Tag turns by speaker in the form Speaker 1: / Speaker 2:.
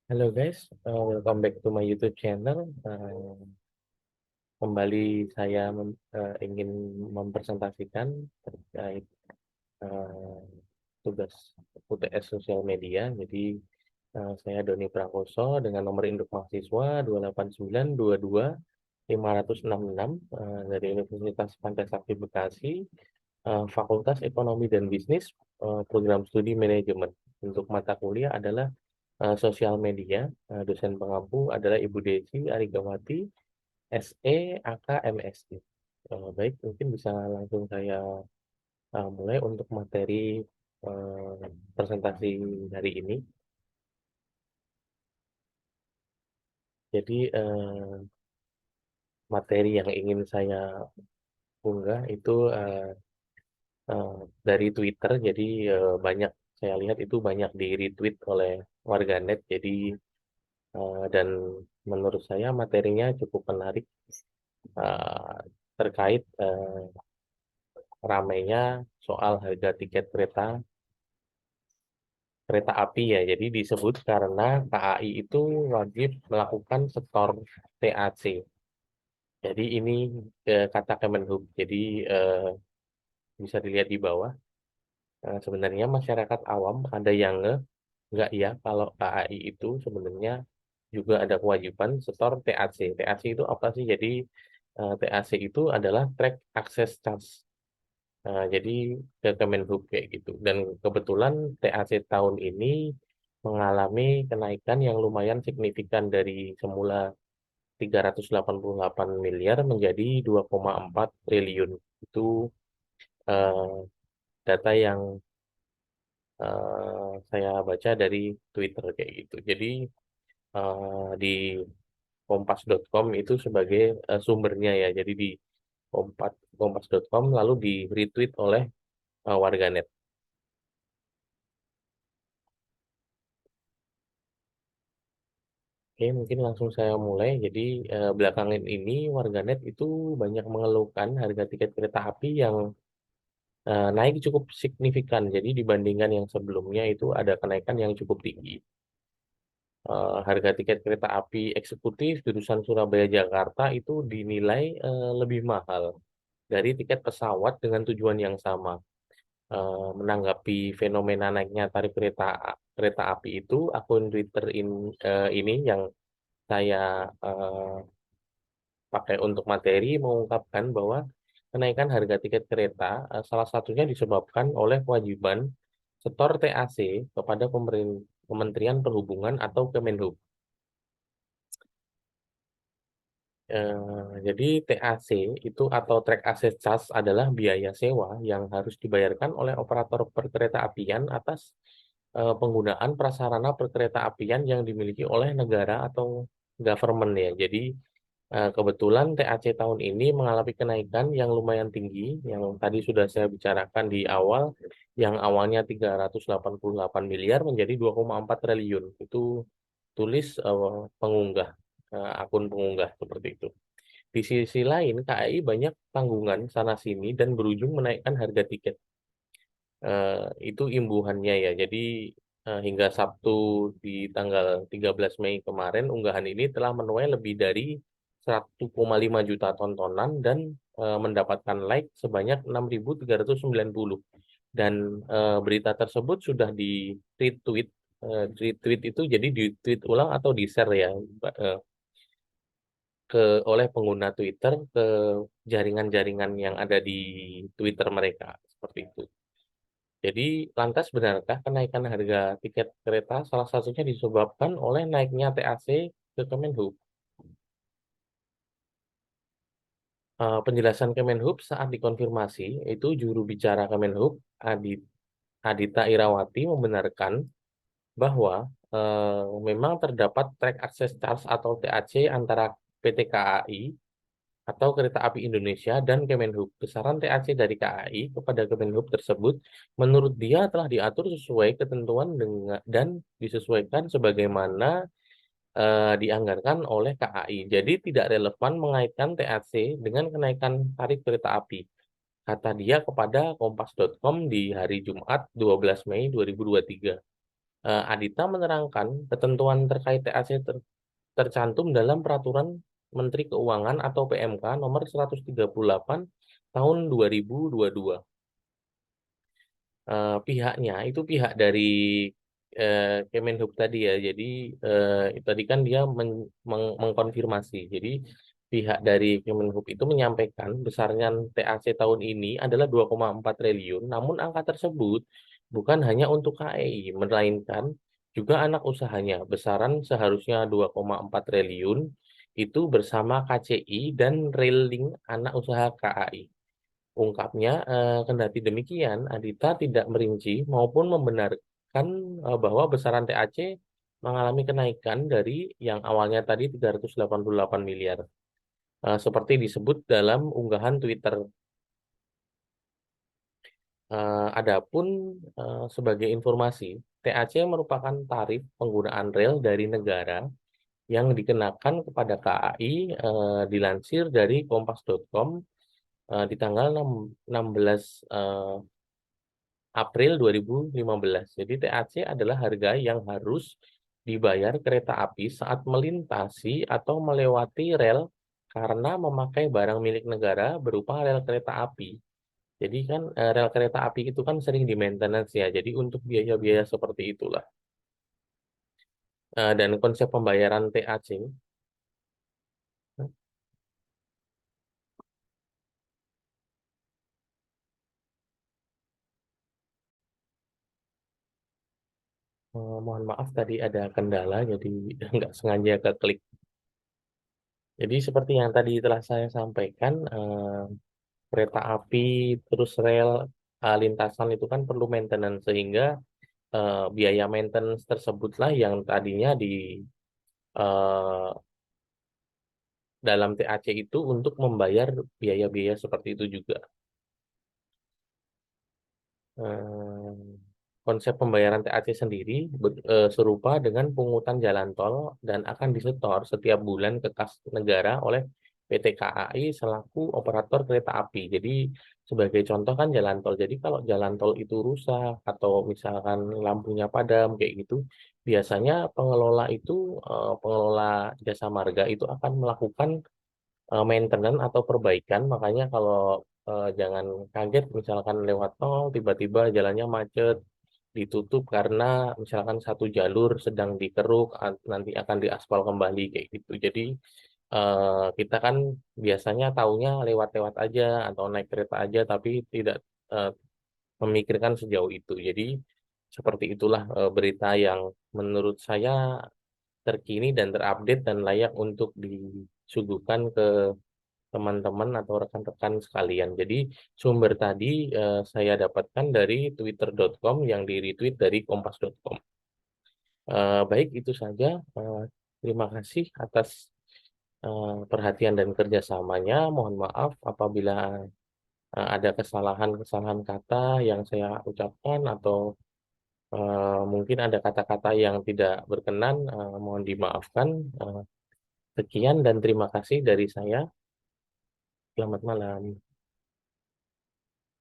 Speaker 1: Halo guys, welcome back to my YouTube channel. Kembali saya ingin mempresentasikan terkait eh, tugas UTS sosial media. Jadi saya Doni Prakoso dengan nomor induk mahasiswa 28922 566 dari Universitas Pancasila Bekasi, Fakultas Ekonomi dan Bisnis, program studi manajemen. Untuk mata kuliah adalah sosial media. Dosen pengampu adalah Ibu Desi Arigawati, SE, AK, MSc. Baik, mungkin bisa langsung saya mulai untuk materi presentasi hari ini. Jadi materi yang ingin saya unggah itu eh, dari Twitter. Jadi banyak saya lihat itu banyak di retweet oleh warganet. Jadi dan menurut saya materinya cukup menarik, eh, terkait ramainya soal harga tiket kereta kereta api ya. Jadi disebut karena KAI itu wajib melakukan setor TAC. Jadi ini kata Kemenhub. Jadi eh, bisa dilihat di bawah. Sebenarnya masyarakat awam ada yang nggak ya kalau KAI itu sebenarnya juga ada kewajiban setor TAC. TAC itu apa sih? Jadi TAC itu adalah Track Access Charge. Jadi ke Kemenhub kayak gitu. Dan kebetulan TAC tahun ini mengalami kenaikan yang lumayan signifikan dari semula 388 miliar menjadi 2,4 triliun. Itu eh, data yang saya baca dari Twitter kayak gitu. Jadi di kompas.com itu sebagai sumbernya ya. Jadi di kompas.com lalu di retweet oleh warganet. Oke, mungkin langsung saya mulai. Jadi belakangan ini warganet itu banyak mengeluhkan harga tiket kereta api yang naik cukup signifikan. Jadi dibandingkan yang sebelumnya itu ada kenaikan yang cukup tinggi. Harga tiket kereta api eksekutif jurusan Surabaya-Jakarta itu dinilai lebih mahal dari tiket pesawat dengan tujuan yang sama. Menanggapi fenomena naiknya tarif kereta api itu, akun Twitter ini yang saya eh, pakai untuk materi mengungkapkan bahwa kenaikan harga tiket kereta salah satunya disebabkan oleh kewajiban setor TAC kepada Kementerian Perhubungan atau Kemenhub. Jadi TAC itu atau Track Access Charge adalah biaya sewa yang harus dibayarkan oleh operator perkereta apian atas penggunaan prasarana perkereta apian yang dimiliki oleh negara atau government ya. Jadi kebetulan TAC tahun ini mengalami kenaikan yang lumayan tinggi, yang tadi sudah saya bicarakan di awal, yang awalnya 388 miliar menjadi 2,4 triliun. Itu tulis akun pengunggah seperti itu. Di sisi lain, KAI banyak tanggungan sana-sini dan berujung menaikkan harga tiket. Itu imbuhannya ya. Jadi hingga Sabtu di tanggal 13 Mei kemarin, unggahan ini telah menuai lebih dari 1,5 juta tontonan dan mendapatkan like sebanyak 6.390. Dan berita tersebut sudah di retweet. Retweet itu jadi di tweet ulang atau di share ya, eh, ke oleh pengguna Twitter ke jaringan-jaringan yang ada di Twitter mereka seperti itu. Jadi lantas benarkah kenaikan harga tiket kereta salah satunya disebabkan oleh naiknya TAC ke Kemenhub? Penjelasan Kemenhub saat dikonfirmasi itu juru bicara Kemenhub Adita Irawati membenarkan bahwa memang terdapat track access charge atau TAC antara PT KAI atau Kereta Api Indonesia dan Kemenhub. Besaran TAC dari KAI kepada Kemenhub tersebut menurut dia telah diatur sesuai ketentuan dengan dan disesuaikan sebagaimana dianggarkan oleh KAI. Jadi tidak relevan mengaitkan TAC dengan kenaikan tarif kereta api. Kata dia kepada kompas.com di hari Jumat 12 Mei 2023. Adita menerangkan ketentuan terkait TAC tercantum dalam Peraturan Menteri Keuangan atau PMK nomor 138 tahun 2022. Pihaknya itu pihak dari Kemenhub tadi ya. Jadi tadi kan dia mengkonfirmasi. Jadi pihak dari Kemenhub itu menyampaikan besarnya TAC tahun ini adalah 2,4 triliun. Namun angka tersebut bukan hanya untuk KEI, melainkan juga anak usahanya. Besaran seharusnya 2,4 triliun itu bersama KCI dan railing anak usaha KAI. Ungkapnya, kendati demikian, Adita tidak merinci maupun membenarkan bahwa besaran TAC mengalami kenaikan dari yang awalnya tadi 388 miliar, seperti disebut dalam unggahan Twitter. Adapun sebagai informasi, TAC merupakan tarif penggunaan rel dari negara yang dikenakan kepada KAI, dilansir dari kompas.com di tanggal 16 April 2015. Jadi TAC adalah harga yang harus dibayar kereta api saat melintasi atau melewati rel karena memakai barang milik negara berupa rel kereta api. Jadi kan rel kereta api itu kan sering di maintenance ya. Jadi untuk biaya-biaya seperti itulah. Dan konsep pembayaran TAC, mohon maaf tadi ada kendala jadi nggak sengaja keklik. Jadi seperti yang tadi telah saya sampaikan, kereta api terus rel lintasan itu kan perlu maintenance sehingga biaya maintenance tersebutlah yang tadinya di eh, dalam TAC itu untuk membayar biaya-biaya seperti itu juga. Eh, Konsep pembayaran TAC sendiri serupa dengan pungutan jalan tol dan akan disetor setiap bulan ke kas negara oleh PT KAI selaku operator kereta api. Jadi sebagai contoh kan jalan tol. Jadi kalau jalan tol itu rusak atau misalkan lampunya padam kayak gitu, biasanya pengelola jasa marga itu akan melakukan maintenance atau perbaikan. Makanya kalau jangan kaget misalkan lewat tol tiba-tiba jalannya macet, ditutup karena misalkan satu jalur sedang dikeruk, nanti akan diaspal kembali kayak gitu. Jadi kita kan biasanya taunya lewat-lewat aja atau naik kereta aja tapi tidak eh, memikirkan sejauh itu. Jadi seperti itulah berita yang menurut saya terkini dan terupdate dan layak untuk disuguhkan ke teman-teman atau rekan-rekan sekalian. Jadi sumber tadi saya dapatkan dari twitter.com yang di-retweet dari kompas.com. Baik itu saja. Terima kasih atas perhatian dan kerjasamanya. Mohon maaf apabila ada kesalahan-kesalahan kata yang saya ucapkan atau mungkin ada kata-kata yang tidak berkenan. Mohon dimaafkan. Sekian dan terima kasih dari saya. Selamat malam.